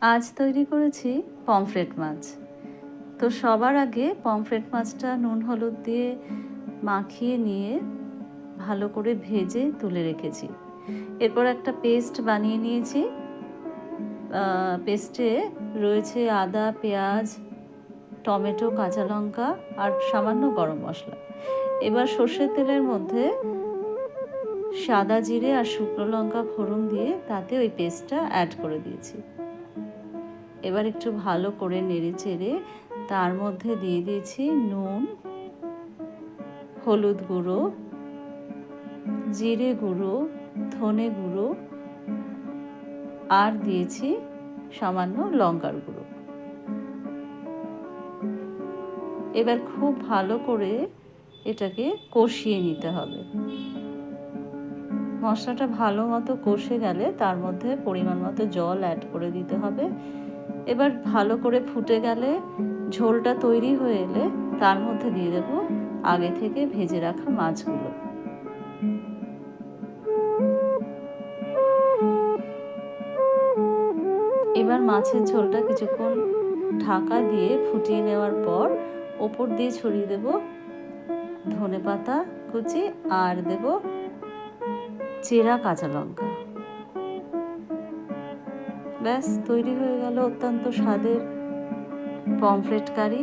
আজ তৈরি করেছি পমফ্রেট মাছ। তো সবার আগে পমফ্রেট মাছটা নুন হলুদ দিয়ে মাখিয়ে নিয়ে ভালো করে ভেজে তুলে রেখেছি। এরপর একটা পেস্ট বানিয়ে নিয়েছি। পেস্টে রয়েছে আদা, পেঁয়াজ, টমেটো, কাঁচা লঙ্কা আর সামান্য গরম মশলা। এবার সর্ষের তেলের মধ্যে সাদা জিরে আর শুকনো লঙ্কা ফোড়ন দিয়ে তাতে ওই পেস্টটা অ্যাড করে দিয়েছি। এবার একটু ভালো করে নেড়ে চেড়ে তার মধ্যে দিয়ে দিয়েছি নুন, হলুদ গুঁড়ো, জিরে গুঁড়ো, ধনে গুঁড়ো আর দিয়েছি সামান্য লঙ্কার গুঁড়ো। এবার খুব ভালো করে এটাকে কষিয়ে নিতে হবে। মশলাটা ভালো মতো কষে গেলে তার মধ্যে পরিমাণ মতো জল অ্যাড করে দিতে হবে। এবার ভালো করে ফুটে গেলে, ঝোলটা তৈরি হয়ে এলে তার মধ্যে দিয়ে দেব আগে থেকে ভেজে রাখা মাছগুলো। এবার মাছের ঝোলটা কিছুক্ষণ ঢাকা দিয়ে ফুটিয়ে নেওয়ার পর ওপর দিয়ে ছড়িয়ে দেব ধনেপাতা কুচি আর দেব চেরা কাঁচা লঙ্কা। ব্যাস তৈরি হয়ে গেল অত্যন্ত স্বাদের পমফ্রেট কারি।